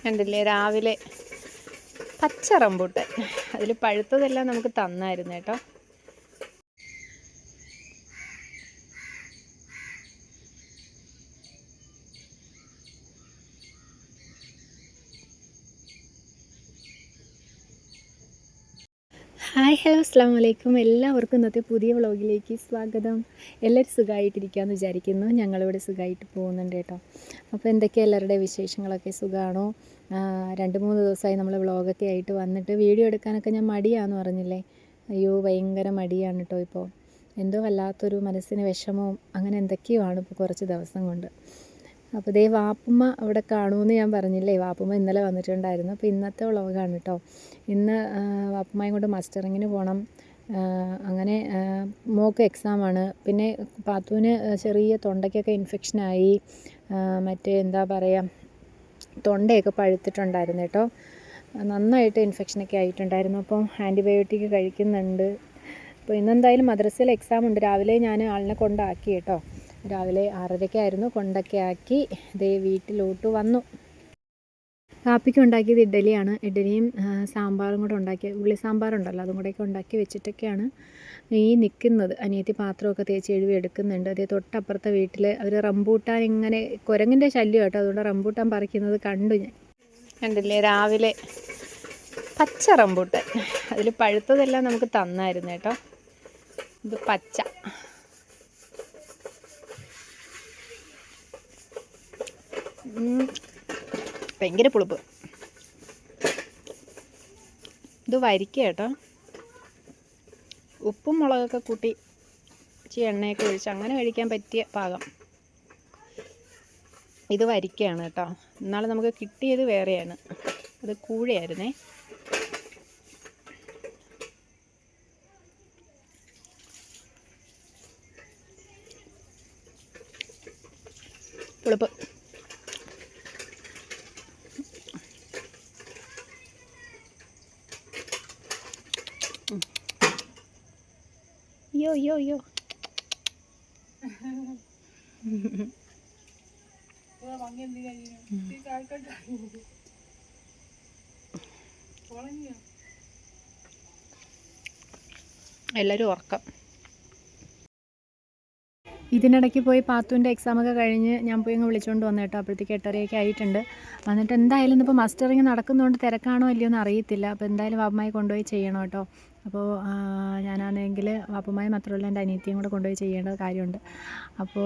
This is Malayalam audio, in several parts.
കണ്ടില്ലേ രാവിലെ പച്ച റംബൂട്ടാൻ, അതിൽ പഴുത്തതെല്ലാം നമുക്ക് തന്നായിരുന്നു കേട്ടോ. ഹായ് ഹലോ അസ്സാം വലൈക്കും. എല്ലാവർക്കും ഇന്നത്തെ പുതിയ വ്ളോഗിലേക്ക് സ്വാഗതം. എല്ലാവരും സുഖമായിട്ടിരിക്കുകയെന്ന് വിചാരിക്കുന്നു. ഞങ്ങളിവിടെ സുഖമായിട്ട് പോകുന്നുണ്ട് കേട്ടോ. അപ്പോൾ എന്തൊക്കെയാണ് എല്ലാവരുടെ വിശേഷങ്ങളൊക്കെ? സുഖമാണോ? 2-3 ദിവസമായി നമ്മൾ വ്ളോഗൊക്കെ ആയിട്ട് വന്നിട്ട് വീഡിയോ എടുക്കാനൊക്കെ ഞാൻ മടിയാണെന്ന് പറഞ്ഞില്ലേ. അയ്യോ ഭയങ്കര മടിയാണ് കേട്ടോ. ഇപ്പോൾ എന്തോ വല്ലാത്തൊരു മനസ്സിന് വിഷമവും അങ്ങനെ എന്തൊക്കെയോ ആണ് ഇപ്പോൾ കുറച്ച് ദിവസം കൊണ്ട്. അപ്പോൾ ദേ വാപ്പുമ്മ അവിടെ കാണുമെന്ന് ഞാൻ പറഞ്ഞില്ലേ. വാപ്പുമ്മ ഇന്നലെ വന്നിട്ടുണ്ടായിരുന്നു. അപ്പോൾ ഇന്നത്തെ വ്ളോഗാണ് കേട്ടോ. ഇന്ന് വാപ്പുമ്മയും കൊണ്ട് മസ്റ്ററിങ്ങിന് പോകണം. അങ്ങനെ മോൾക്ക് എക്സാമാണ്. പിന്നെ പാത്തുവിന് ചെറിയ തൊണ്ടയ്ക്കൊക്കെ ഇൻഫെക്ഷനായി. മറ്റേ എന്താ പറയുക, തൊണ്ടയൊക്കെ പഴുത്തിട്ടുണ്ടായിരുന്നു കേട്ടോ. നന്നായിട്ട് ഇൻഫെക്ഷനൊക്കെ ആയിട്ടുണ്ടായിരുന്നു. അപ്പം ആൻറ്റിബയോട്ടിക് കഴിക്കുന്നുണ്ട്. അപ്പോൾ ഇന്നെന്തായാലും മദ്രസയിൽ എക്സാം ഉണ്ട്. രാവിലെ ഞാൻ ആളിനെ കൊണ്ടാക്കി കേട്ടോ. രാവിലെ 6:30-ക്കായിരുന്നു. കൊണ്ടൊക്കെ ആക്കി ദേ വീട്ടിലോട്ട് വന്നു. കാപ്പിക്ക് ഉണ്ടാക്കിയത് ഇഡ്ഡലിയാണ്. ഇഡ്ഡലിയും സാമ്പാറും കൂടെ ഉണ്ടാക്കി, ഉള്ളി സാമ്പാറുണ്ടല്ലോ, അതും കൂടെയൊക്കെ ഉണ്ടാക്കി വെച്ചിട്ടൊക്കെയാണ് ഈ നിൽക്കുന്നത്. അനിയത്തി പാത്രമൊക്കെ തേച്ച് എഴുതി എടുക്കുന്നുണ്ട്. അതേ തൊട്ടപ്പുറത്തെ വീട്ടിൽ അവർ റംബൂട്ടാൻ ഇങ്ങനെ കുരങ്ങിൻ്റെ ശല്യം കേട്ടോ, അതുകൊണ്ട് റംബൂട്ടാൻ പറിക്കുന്നത് കണ്ടു ഞാൻ. കണ്ടില്ലേ രാവിലെ പച്ച റംബൂട്ടാൻ, അതിൽ പഴുത്തതെല്ലാം നമുക്ക് തന്നായിരുന്നു കേട്ടോ. ഇത് പച്ച. ഭയങ്കര പുളിപ്പ്. ഇത് വരിക്ക കേട്ടോ. ഉപ്പും മുളകൊക്കെ കൂട്ടി ഇച്ചിരി എണ്ണയൊക്കെ ഒഴിച്ച് അങ്ങനെ കഴിക്കാൻ പറ്റിയ പാകം. ഇത് വരിക്കയാണ് കേട്ടോ. ഇന്നാളെ നമുക്ക് കിട്ടിയത് വേറെയാണ്, അത് കൂഴയായിരുന്നേ. പുളിപ്പ്. യോ എല്ലാവരും ഉറക്കം. ഇതിനിടയ്ക്ക് പോയി പാത്തുവിൻ്റെ എക്സാമൊക്കെ കഴിഞ്ഞ് ഞാൻ പോയി അങ്ങ് വിളിച്ചുകൊണ്ട് വന്നു കേട്ടോ. അപ്പോഴത്തേക്ക് 8:30 ആയിട്ടുണ്ട്. വന്നിട്ട് എന്തായാലും ഇന്നിപ്പോൾ മസ്റ്ററിങ് നടക്കുന്നതുകൊണ്ട് തിരക്കാണോ ഇല്ലയോ എന്ന് അറിയത്തില്ല. അപ്പോൾ എന്തായാലും വാപ്പുമായി കൊണ്ടുപോയി ചെയ്യണം കേട്ടോ. അപ്പോൾ ഞാനാണെങ്കിൽ വാപ്പുമായി മാത്രമല്ല എൻ്റെ അനിയത്തിയും കൂടെ കൊണ്ടുപോയി ചെയ്യേണ്ട കാര്യമുണ്ട്. അപ്പോൾ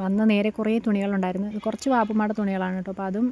വന്ന് നേരെ കുറേ തുണികളുണ്ടായിരുന്നു. കുറച്ച് വാപ്പുമ്മയുടെ തുണികളാണ് കേട്ടോ. അപ്പോൾ അതും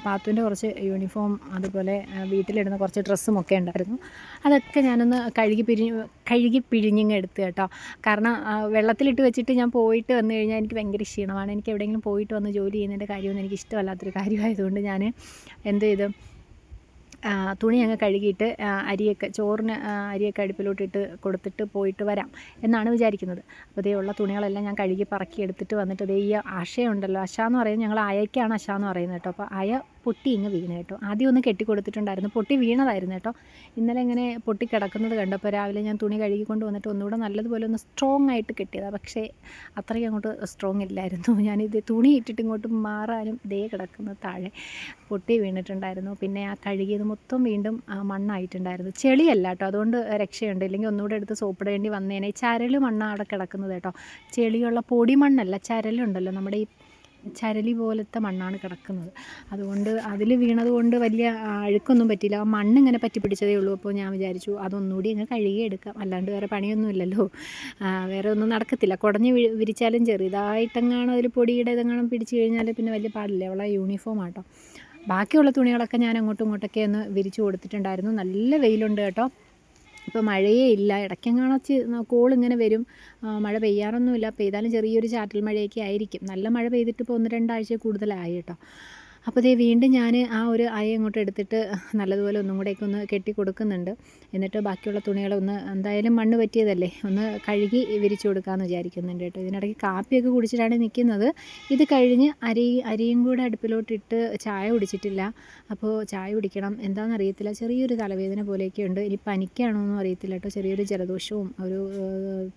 പാത്തുവിൻ്റെ കുറച്ച് യൂണിഫോം, അതുപോലെ വീട്ടിലിടുന്ന കുറച്ച് ഡ്രസ്സും ഒക്കെ ഉണ്ടായിരുന്നു. അതൊക്കെ ഞാനൊന്ന് കഴുകി പിഴിഞ്ഞിങ്ങ് എടുത്ത് കേട്ടോ. കാരണം വെള്ളത്തിലിട്ട് വെച്ചിട്ട് ഞാൻ പോയിട്ട് വന്നു കഴിഞ്ഞാൽ എനിക്ക് ഭയങ്കര ക്ഷീണമാണ്. എനിക്ക് എവിടെയെങ്കിലും പോയിട്ട് വന്ന് ജോലി ചെയ്യുന്നതിൻ്റെ കാര്യമൊന്നും എനിക്ക് ഇഷ്ടമല്ലാത്തൊരു കാര്യമായതുകൊണ്ട് ഞാൻ എന്ത് ചെയ്തു, തുണി അങ്ങ് കഴുകിയിട്ട് ചോറിന് അരിയൊക്കെ അടുപ്പിലോട്ടിട്ട് കൊടുത്തിട്ട് പോയിട്ട് വരാം എന്നാണ് വിചാരിക്കുന്നത്. അപ്പോൾ ഇതേ ഉള്ള തുണികളെല്ലാം ഞാൻ കഴുകി പറക്കി എടുത്തിട്ട് വന്നിട്ട് ഇതേ ഈ അശയുണ്ടല്ലോ, അശ എന്ന് പറയുന്നത് ഞങ്ങൾ അയക്കാണ് അശ എന്ന് പറയുന്നത് കേട്ടോ. അപ്പോൾ അയ പൊട്ടി ഇങ്ങ് വീണ് കേട്ടോ. ആദ്യം ഒന്ന് കെട്ടി കൊടുത്തിട്ടുണ്ടായിരുന്നു, പൊട്ടി വീണതായിരുന്നു കേട്ടോ. ഇന്നലെ ഇങ്ങനെ പൊട്ടി കിടക്കുന്നത് കണ്ടപ്പോൾ രാവിലെ ഞാൻ തുണി കഴുകിക്കൊണ്ട് വന്നിട്ട് ഒന്നുകൂടെ നല്ലതുപോലെ ഒന്ന് സ്ട്രോങ് ആയിട്ട് കെട്ടിയതാണ്. പക്ഷേ അത്രയ്ക്ക് അങ്ങോട്ട് സ്ട്രോങ് ഇല്ലായിരുന്നു. ഞാനിത് തുണി ഇട്ടിട്ട് ഇങ്ങോട്ട് മാറാനും ദേ കിടക്കുന്നത് താഴെ പൊട്ടി വീണിട്ടുണ്ടായിരുന്നു. പിന്നെ ആ കഴുകിയത് മൊത്തം വീണ്ടും മണ്ണായിട്ടുണ്ടായിരുന്നു. ചെളിയല്ല കേട്ടോ, അതുകൊണ്ട് രക്ഷയുണ്ട്. ഇല്ലെങ്കിൽ ഒന്നുകൂടെ എടുത്ത് സോപ്പിടേണ്ടി വന്നേനെ. ചരൽ മണ്ണാണ് അവിടെ കിടക്കുന്നത് കേട്ടോ. ചെളിയുള്ള പൊടി മണ്ണല്ല, ചരലുണ്ടല്ലോ, നമ്മുടെ ഈ ചരലി പോലത്തെ മണ്ണാണ് കിടക്കുന്നത്. അതുകൊണ്ട് അതിൽ വീണത് കൊണ്ട് വലിയ അഴുക്കൊന്നും പറ്റിയില്ല. ആ മണ്ണിങ്ങനെ പറ്റി പിടിച്ചതേ ഉള്ളൂ. അപ്പോൾ ഞാൻ വിചാരിച്ചു അതൊന്നുകൂടി അങ്ങ് കഴുകി എടുക്കാം, അല്ലാണ്ട് വേറെ പണിയൊന്നുമില്ലല്ലോ, വേറെ ഒന്നും നടക്കത്തില്ല. കുടഞ്ഞ് വിരിച്ചാലും ചെറുതായിട്ടെങ്ങാനും അതിൽ പൊടിയുടെ ഇതെങ്ങാനും പിടിച്ച് കഴിഞ്ഞാൽ പിന്നെ വലിയ പാടില്ല. അവളെ യൂണിഫോം ആട്ടോ. ബാക്കിയുള്ള തുണികളൊക്കെ ഞാൻ അങ്ങോട്ടും ഇങ്ങോട്ടൊക്കെ ഒന്ന് വിരിച്ചു കൊടുത്തിട്ടുണ്ടായിരുന്നു. നല്ല വെയിലുണ്ട് കേട്ടോ. ഇപ്പോൾ മഴയേ ഇല്ല. ഇടയ്ക്കെങ്ങാണച്ച് കോളിങ്ങനെ വരും. മഴ പെയ്യാറൊന്നുമില്ല. പെയ്താലും ചെറിയൊരു ചാറ്റൽ മഴയൊക്കെ ആയിരിക്കും. നല്ല മഴ പെയ്തിട്ട് ഇപ്പോൾ 1-2 ആഴ്ച കൂടുതലായി കേട്ടോ. അപ്പോൾ ദേ വീണ്ടും ഞാൻ ആ ഒരു അയ അങ്ങോട്ട് എടുത്തിട്ട് നല്ലതുപോലെ ഒന്നും കൂടെയൊക്കെ ഒന്ന് കെട്ടി കൊടുക്കുന്നുണ്ട്. എന്നിട്ട് ബാക്കിയുള്ള തുണികളൊന്ന്, എന്തായാലും മണ്ണ് പറ്റിയതല്ലേ, ഒന്ന് കഴുകി വിരിച്ചു കൊടുക്കാമെന്ന് വിചാരിക്കുന്നുണ്ട് കേട്ടോ. ഇതിനിടയ്ക്ക് കാപ്പിയൊക്കെ കുടിച്ചിട്ടാണ് നിൽക്കുന്നത്. ഇത് കഴിഞ്ഞ് അരിയും കൂടെ അടുപ്പിലോട്ടിട്ട് ചായ കുടിച്ചിട്ടില്ല. അപ്പോൾ ചായ കുടിക്കണം. എന്താണെന്നറിയത്തില്ല, ചെറിയൊരു തലവേദന പോലെയൊക്കെ ഉണ്ട്. ഇനി പനിക്കാണോ എന്നും അറിയത്തില്ല കേട്ടോ. ചെറിയൊരു ജലദോഷവും ഒരു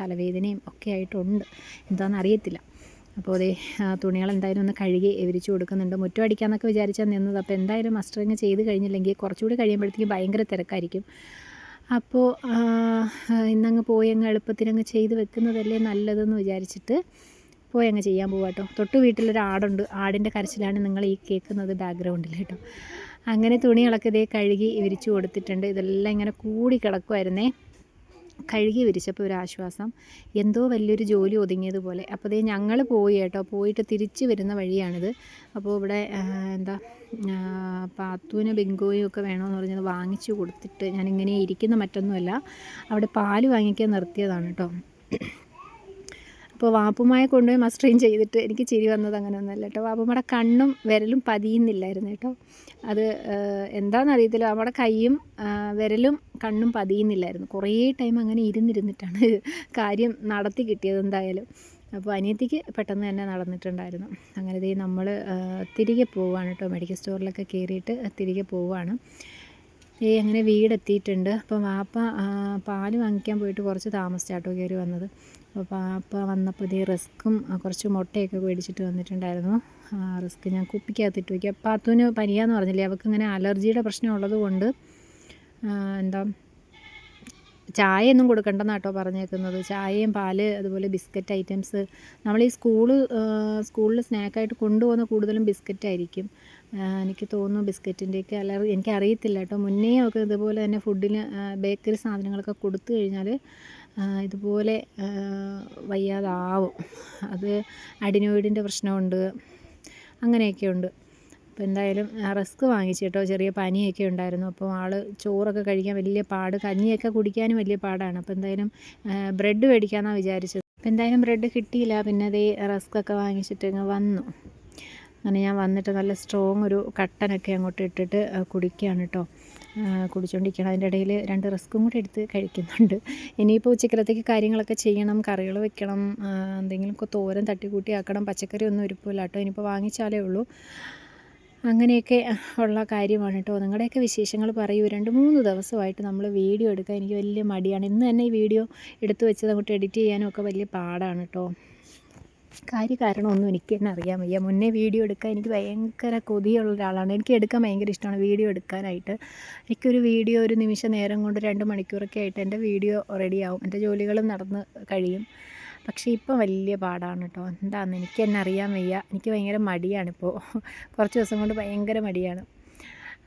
തലവേദനയും ഒക്കെ ആയിട്ടുണ്ട്. എന്താണെന്നറിയത്തില്ല. അപ്പോൾ അതേ തുണികൾ എന്തായാലും ഒന്ന് കഴുകി വിരിച്ചു കൊടുക്കുന്നുണ്ട്. മുറ്റം അടിക്കാമെന്നൊക്കെ വിചാരിച്ചാൽ നിന്നത്. അപ്പോൾ എന്തായാലും മസ്റ്ററിങ് ചെയ്ത് കഴിഞ്ഞില്ലെങ്കിൽ കുറച്ചുകൂടി കഴിയുമ്പോഴത്തേക്കും ഭയങ്കര തിരക്കായിരിക്കും. അപ്പോൾ ഇന്നങ്ങ് പോയി അങ്ങ് എളുപ്പത്തിനങ്ങ് ചെയ്ത് വെക്കുന്നതല്ലേ നല്ലതെന്ന് വിചാരിച്ചിട്ട് പോയി അങ്ങ് ചെയ്യാൻ പോവാം കേട്ടോ. തൊട്ട് വീട്ടിലൊരു ആടുണ്ട്. ആടിൻ്റെ കരച്ചിലാണ് നിങ്ങൾ ഈ കേൾക്കുന്നത് ബാക്ക്ഗ്രൗണ്ടിൽ കേട്ടോ. അങ്ങനെ തുണികളൊക്കെ ഇതേ കഴുകി വിരിച്ചു കൊടുത്തിട്ടുണ്ട്. ഇതെല്ലാം ഇങ്ങനെ കൂടി കിടക്കുമായിരുന്നേ. കഴുകി വിരിച്ചപ്പോൾ ഒരു ആശ്വാസം, എന്തോ വലിയൊരു ജോലി ഒതുങ്ങിയതുപോലെ. അപ്പോൾ ഇതേ ഞങ്ങൾ പോയി കേട്ടോ. പോയിട്ട് തിരിച്ച് വരുന്ന വഴിയാണിത്. അപ്പോൾ ഇവിടെ എന്താ പാത്തുവിന് ബിങ്കോയും ഒക്കെ വേണമെന്ന് പറഞ്ഞത് വാങ്ങിച്ചു കൊടുത്തിട്ട് ഞാനിങ്ങനെ ഇരിക്കുന്ന മറ്റൊന്നുമല്ല, അവിടെ പാല് വാങ്ങിക്കാൻ നിർത്തിയതാണ് കേട്ടോ. അപ്പോൾ വാപ്പുമ്മയെ കൊണ്ടുപോയി മസ്റ്ററിങ് ചെയ്തിട്ട് എനിക്ക് ചിരി വന്നത് അങ്ങനെ ഒന്നുമല്ല കേട്ടോ. വാപ്പുമ്മയുടെ കണ്ണും വിരലും പതിയുന്നില്ലായിരുന്നു കേട്ടോ. അത് എന്താണെന്നറിയത്തില്ല, നമ്മുടെ കൈയും വിരലും കണ്ണും പതിയുന്നില്ലായിരുന്നു. കുറേ ടൈം അങ്ങനെ ഇരുന്നിട്ടാണ് കാര്യം നടത്തി കിട്ടിയത് എന്തായാലും. അപ്പോൾ അനിയത്തിക്ക് പെട്ടെന്ന് തന്നെ നടന്നിട്ടുണ്ടായിരുന്നു. അങ്ങനെ ദേ നമ്മൾ തിരികെ പോവുകയാണ് കേട്ടോ. മെഡിക്കൽ സ്റ്റോറിലൊക്കെ കയറിയിട്ട് തിരികെ പോവുകയാണ്. അങ്ങനെ വീടെത്തിയിട്ടുണ്ട്. അപ്പോൾ വാപ്പ പാല് വാങ്ങിക്കാൻ പോയിട്ട് കുറച്ച് താമസിച്ചാട്ടോ കയറി വന്നത്. അപ്പോൾ പാപ്പ വന്നപ്പോൾ ഇതേ റസ്ക്കും കുറച്ച് മുട്ടയൊക്കെ മേടിച്ചിട്ട് വന്നിട്ടുണ്ടായിരുന്നു. റസ്ക് ഞാൻ കുപ്പിക്കകത്തിട്ട് വയ്ക്കുക. പാത്തുവിന് പനിയാന്ന് പറഞ്ഞില്ലേ, അവൾക്ക് ഇങ്ങനെ അലർജിയുടെ പ്രശ്നം ഉള്ളത് കൊണ്ട് എന്താ ചായയൊന്നും കൊടുക്കണ്ടെന്നാണ് കേട്ടോ പറഞ്ഞേക്കുന്നത്. ചായയും പാല് അതുപോലെ ബിസ്ക്കറ്റ് ഐറ്റംസ്. നമ്മൾ ഈ സ്കൂളിൽ സ്നാക്കായിട്ട് കൊണ്ടുപോകുന്ന കൂടുതലും ബിസ്ക്കറ്റായിരിക്കും. എനിക്ക് തോന്നുന്നു ബിസ്ക്കറ്റിൻ്റെയൊക്കെ അലർജി, എനിക്കറിയത്തില്ല കേട്ടോ. മുന്നേ ഒക്കെ ഇതുപോലെ തന്നെ ഫുഡിന് ബേക്കറി സാധനങ്ങളൊക്കെ കൊടുത്തു കഴിഞ്ഞാൽ ഇതുപോലെ വയ്യാതാവും. അത് അഡിനോയിഡിൻ്റെ പ്രശ്നമുണ്ട്, അങ്ങനെയൊക്കെ ഉണ്ട്. അപ്പോൾ എന്തായാലും റസ്ക് വാങ്ങിച്ചു കേട്ടോ. ചെറിയ പനിയൊക്കെ ഉണ്ടായിരുന്നു. അപ്പോൾ ആൾ ചോറൊക്കെ കഴിക്കാൻ വലിയ പാട്, കഞ്ഞിയൊക്കെ കുടിക്കാനും വലിയ പാടാണ്. അപ്പോൾ എന്തായാലും ബ്രെഡ് മേടിക്കാമെന്നാണ് വിചാരിച്ചത്. അപ്പോൾ എന്തായാലും ബ്രെഡ് കിട്ടിയില്ല. പിന്നെ അതേ റസ്കൊക്കെ വാങ്ങിച്ചിട്ട് ഇങ്ങ് വന്നു. അങ്ങനെ ഞാൻ വന്നിട്ട് നല്ല സ്ട്രോങ് ഒരു കട്ടനൊക്കെ അങ്ങോട്ട് ഇട്ടിട്ട് കുടിക്കുകയാണ് കേട്ടോ. കുടിച്ചുകൊണ്ടിരിക്കണം. അതിൻ്റെ ഇടയിൽ 2 റസ്ക്കും കൂടി എടുത്ത് കഴിക്കുന്നുണ്ട്. ഇനിയിപ്പോൾ ഉച്ചക്കലത്തേക്ക് കാര്യങ്ങളൊക്കെ ചെയ്യണം, കറികൾ വെക്കണം, എന്തെങ്കിലുമൊക്കെ തോരൻ തട്ടിക്കൂട്ടി ആക്കണം. പച്ചക്കറി ഒന്നും ഇരിപ്പില്ല കേട്ടോ, ഇനിയിപ്പോൾ വാങ്ങിച്ചാലേ ഉള്ളൂ. അങ്ങനെയൊക്കെ ഉള്ള കാര്യമാണ് കേട്ടോ. നിങ്ങളുടെയൊക്കെ വിശേഷങ്ങൾ പറയൂ. 2-3 ദിവസമായിട്ട് നമ്മൾ വീഡിയോ എടുക്കാൻ എനിക്ക് വലിയ മടിയാണ്. ഇന്ന് തന്നെ ഈ വീഡിയോ എടുത്ത് വെച്ചത് അങ്ങോട്ട് എഡിറ്റ് ചെയ്യാനും ഒക്കെ വലിയ പാടാണ് കേട്ടോ. കാരണമൊന്നും എനിക്ക് തന്നെ അറിയാൻ വയ്യ. മുന്നേ വീഡിയോ എടുക്കാൻ എനിക്ക് ഭയങ്കര കൊതിയുള്ള ഒരാളാണ്. എനിക്ക് എടുക്കാൻ ഭയങ്കര ഇഷ്ടമാണ് വീഡിയോ എടുക്കാനായിട്ട്. എനിക്കൊരു വീഡിയോ ഒരു നിമിഷ നേരം കൊണ്ട് 2 മണിക്കൂറൊക്കെ ആയിട്ട് എൻ്റെ വീഡിയോ റെഡിയാവും, എൻ്റെ ജോലികളും നടന്ന് കഴിയും. പക്ഷേ ഇപ്പം വലിയ പാടാണ് കേട്ടോ. എന്താണെന്ന് എനിക്ക് തന്നെ അറിയാൻ വയ്യ. എനിക്ക് ഭയങ്കര മടിയാണിപ്പോൾ. കുറച്ച് ദിവസം കൊണ്ട് ഭയങ്കര മടിയാണ്.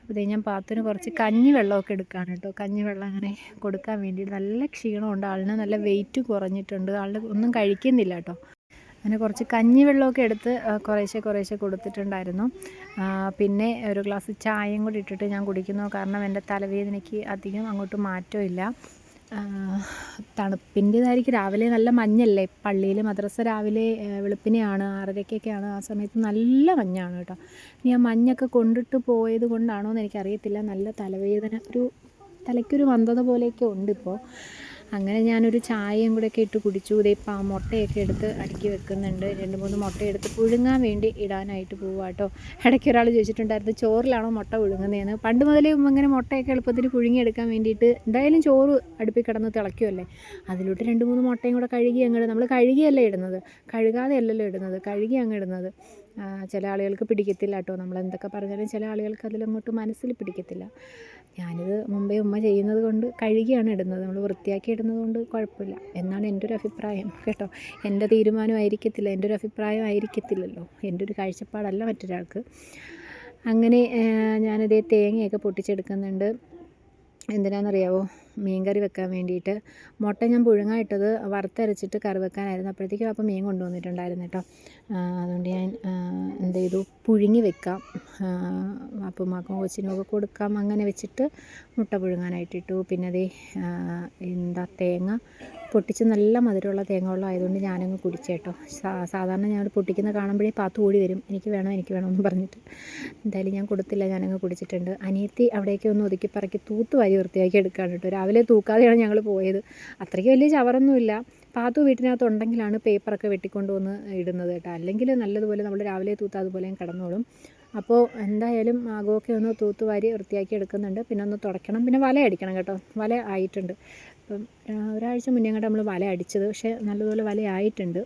അപ്പോൾ ഞാൻ പാത്തിന് കുറച്ച് കഞ്ഞിവെള്ളമൊക്കെ എടുക്കുകയാണ് കേട്ടോ. കഞ്ഞിവെള്ളം അങ്ങനെ കൊടുക്കാൻ വേണ്ടിയിട്ട്. നല്ല ക്ഷീണമുണ്ട് ആളിന്, നല്ല വെയിറ്റ് കുറഞ്ഞിട്ടുണ്ട്. ആൾ ഒന്നും കഴിക്കുന്നില്ല കേട്ടോ. അങ്ങനെ കുറച്ച് കഞ്ഞിവെള്ളമൊക്കെ എടുത്ത് കുറേശ്ശെ കൊടുത്തിട്ടുണ്ടായിരുന്നു. പിന്നെ ഒരു ഗ്ലാസ് ചായയും കൂടി ഇട്ടിട്ട് ഞാൻ കുടിക്കുന്നു. കാരണം എൻ്റെ തലവേദനയ്ക്ക് അധികം അങ്ങോട്ട് മാറ്റമില്ല. തണുപ്പിൻ്റേതായിരിക്കും. രാവിലെ നല്ല മഞ്ഞല്ലേ, പള്ളിയിൽ മദ്രസ രാവിലെ വെളുപ്പിനെയാണ്, 6:30-ക്കൊക്കെയാണ്. ആ സമയത്ത് നല്ല മഞ്ഞാണ് കേട്ടോ. ഇനി ആ മഞ്ഞൊക്കെ കൊണ്ടിട്ട് പോയത് കൊണ്ടാണോ എന്ന് എനിക്കറിയത്തില്ല, നല്ല തലവേദന, തലയ്ക്കൊരു മന്ദത പോലെയൊക്കെ ഉണ്ട് ഇപ്പോൾ. അങ്ങനെ ഞാനൊരു ചായയും കൂടെയൊക്കെ ഇട്ട് കുടിച്ചു. ഇതേപ്പം മുട്ടയൊക്കെ എടുത്ത് അടുക്കി വെക്കുന്നുണ്ട്. 2-3 മുട്ട എടുത്ത് പുഴുങ്ങാൻ വേണ്ടി ഇടാനായിട്ട് പോവുക കേട്ടോ. ഇടയ്ക്ക് ഒരാൾ ചോദിച്ചിട്ടുണ്ടായിരുന്നു ചോറിലാണോ മുട്ട പുഴുങ്ങുന്നതെന്ന്. പണ്ട് മുതലേ അങ്ങനെ മുട്ടയൊക്കെ എളുപ്പത്തിൽ പുഴുങ്ങിയെടുക്കാൻ വേണ്ടിയിട്ട് എന്തായാലും ചോറ് അടുപ്പിൽ കിടന്ന് തിളയ്ക്കുമല്ലേ, അതിലോട്ട് 2-3 മുട്ടയും കൂടെ കഴുകി അങ്ങോട്ട്, നമ്മൾ കഴുകിയല്ലേ ഇടുന്നത്, കഴുകാതെ അല്ലല്ലോ ഇടുന്നത്, കഴുകി അങ്ങ് ഇടുന്നത്. ചില ആളുകൾക്ക് പിടിക്കത്തില്ല കേട്ടോ. നമ്മൾ എന്തൊക്കെ പറഞ്ഞാലും ചില ആളുകൾക്ക് അതിലങ്ങോട്ട് മനസ്സിൽ പിടിക്കത്തില്ല. ഞാനിത് മുമ്പേ ഉമ്മ ചെയ്യുന്നത് കൊണ്ട് കഴുകിയാണ് ഇടുന്നത്, നമ്മൾ വൃത്തിയാക്കി ഇടുന്നത് കൊണ്ട് കുഴപ്പമില്ല എന്നാണ് എൻ്റെ ഒരു അഭിപ്രായം കേട്ടോ. എൻ്റെ തീരുമാനമായിരിക്കത്തില്ല, എൻ്റെ ഒരു അഭിപ്രായം ആയിരിക്കത്തില്ലല്ലോ, എൻ്റെ ഒരു കാഴ്ചപ്പാടല്ല മറ്റൊരാൾക്ക്. അങ്ങനെ ഞാനിതേ തേങ്ങയൊക്കെ പൊട്ടിച്ചെടുക്കുന്നുണ്ട്. എന്തിനാണെന്നറിയാവോ, മീൻ കറി വെക്കാൻ വേണ്ടിയിട്ട്. മുട്ട ഞാൻ പുഴുങ്ങാൻ ഇട്ടത് വറുത്തരച്ചിട്ട് കറി വെക്കാനായിരുന്നു. അപ്പോഴത്തേക്കും അപ്പം മീൻ കൊണ്ടുവന്നിട്ടുണ്ടായിരുന്നു കേട്ടോ. അതുകൊണ്ട് ഞാൻ എന്ത് ചെയ്തു, പുഴുങ്ങി വെക്കാം, അപ്പുമാക്കും കൊച്ചിനും ഒക്കെ കൊടുക്കാം, അങ്ങനെ വെച്ചിട്ട് മുട്ട പുഴുങ്ങാനായിട്ട് ഇട്ടു. പിന്നെ അതേ തേങ്ങ പൊട്ടിച്ച്, നല്ല മധുരമുള്ള തേങ്ങ വെള്ളം ആയതുകൊണ്ട് ഞാനങ്ങ് കുടിച്ചേട്ടോ. സാധാരണ ഞാൻ പൊട്ടിക്കുന്ന കാണുമ്പോഴേ പാത്തു ഓടി വരും, എനിക്ക് വേണം എന്ന് പറഞ്ഞിട്ട്. എന്തായാലും ഞാൻ കൊടുത്തില്ല, ഞാനങ്ങ് കുടിച്ചിട്ടുണ്ട്. അനിയത്തി അവിടേക്ക് ഒന്ന് ഒതുക്കി പറക്കി തൂത്തുവാരി വൃത്തിയാക്കി എടുക്കുകയാണ് കേട്ടോ. രാവിലെ തൂക്കാതെയാണ് ഞങ്ങൾ പോയത്. അത്രയ്ക്ക് വലിയ ചവറൊന്നുമില്ല. പാത്തു വീട്ടിനകത്ത് ഉണ്ടെങ്കിലാണ് പേപ്പറൊക്കെ വെട്ടിക്കൊണ്ട് വന്ന് ഇടുന്നത് കേട്ടോ. അല്ലെങ്കിൽ നല്ലതുപോലെ നമ്മൾ രാവിലെ തൂത്ത് അതുപോലെ കിടന്നോളും. അപ്പോൾ എന്തായാലും ആകമൊക്കെ ഒന്ന് തൂത്തുവാരി വൃത്തിയാക്കി എടുക്കുന്നുണ്ട്. പിന്നെ ഒന്ന് തുടയ്ക്കണം, പിന്നെ വല അടിക്കണം കേട്ടോ. വല ആയിട്ടുണ്ട്. അപ്പം ഒരാഴ്ച മുന്നേ നമ്മൾ വല അടിച്ചത്, പക്ഷേ നല്ലതുപോലെ വല ആയിട്ടുണ്ട്.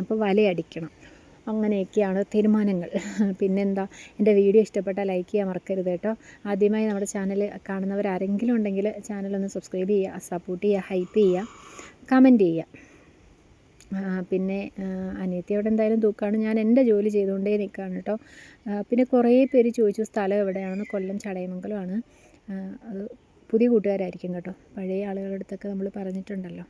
അപ്പോൾ വലയടിക്കണം. അങ്ങനെയൊക്കെയാണ് തീരുമാനങ്ങൾ. പിന്നെന്താ, എൻ്റെ വീഡിയോ ഇഷ്ടപ്പെട്ടാൽ ലൈക്ക് ചെയ്യാൻ മറക്കരുത് കേട്ടോ. ആദ്യമായി നമ്മുടെ ചാനൽ കാണുന്നവരാരെങ്കിലും ഉണ്ടെങ്കിൽ ചാനലൊന്ന് സബ്സ്ക്രൈബ് ചെയ്യുക, സപ്പോർട്ട് ചെയ്യുക, ഹൈപ്പ് ചെയ്യുക, കമൻറ്റ് ചെയ്യുക. പിന്നെ അനിയത്തി അവിടെ എന്തായാലും തൂക്കാണ്. ഞാൻ എൻ്റെ ജോലി ചെയ്തുകൊണ്ടേ നിൽക്കുകയാണ് കേട്ടോ. പിന്നെ കുറേ പേര് ചോദിച്ചു സ്ഥലം എവിടെയാണെന്ന്. കൊല്ലം ചടയമംഗലമാണ്. അത് പുതിയ കൂട്ടുകാരായിരിക്കും കേട്ടോ, പഴയ ആളുകളുടെ അടുത്തൊക്കെ നമ്മൾ പറഞ്ഞിട്ടുണ്ടല്ലോ.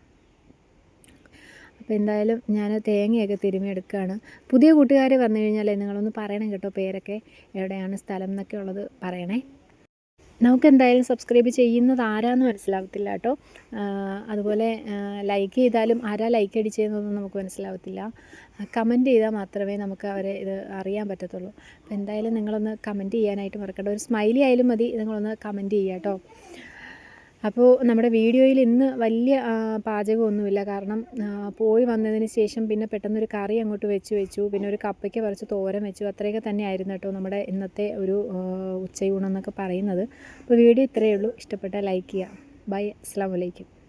അപ്പോൾ എന്തായാലും ഞാൻ തേങ്ങയൊക്കെ തിരുമ്മി എടുക്കുകയാണ്. പുതിയ കൂട്ടുകാർ വന്നു കഴിഞ്ഞാൽ നിങ്ങളൊന്ന് പറയണം കേട്ടോ, പേരൊക്കെ എവിടെയാണ് സ്ഥലം എന്നൊക്കെ ഉള്ളത് പറയണേ. നമുക്ക് എന്തായാലും സബ്സ്ക്രൈബ് ചെയ്യുന്നത് ആരാന്ന് മനസ്സിലാവത്തില്ല കേട്ടോ. അതുപോലെ ലൈക്ക് ചെയ്താലും ആരാ ലൈക്ക് അടിച്ചതെന്നൊന്നും നമുക്ക് മനസ്സിലാവത്തില്ല. കമൻറ്റ് ചെയ്താൽ മാത്രമേ നമുക്ക് അവരെ ഇത് അറിയാൻ പറ്റത്തുള്ളൂ. അപ്പോൾ എന്തായാലും നിങ്ങളൊന്ന് കമൻറ്റ് ചെയ്യാനായിട്ട് മറക്കണ്ട. ഒരു സ്മൈലി ആയാലും മതി, നിങ്ങളൊന്ന് കമൻറ്റ് ചെയ്യുക കേട്ടോ. അപ്പോൾ നമ്മുടെ വീഡിയോയിൽ ഇന്ന് വലിയ പാചകമൊന്നുമില്ല. കാരണം പോയി വന്നതിന് ശേഷം പിന്നെ പെട്ടെന്നൊരു കറി അങ്ങോട്ട് വെച്ചു. പിന്നെ ഒരു കപ്പയ്ക്ക് പറിച്ച് തോരൻ വെച്ചു. അത്രയൊക്കെ തന്നെ ആയിരുന്നു കേട്ടോ നമ്മുടെ ഇന്നത്തെ ഒരു ഉച്ചയൂണെന്നൊക്കെ പറയുന്നത്. അപ്പോൾ വീഡിയോ ഇത്രയേ ഉള്ളൂ. ഇഷ്ടപ്പെട്ടാൽ ലൈക്ക് ചെയ്യുക. ബൈ. അസ്സലാമു അലൈക്കും.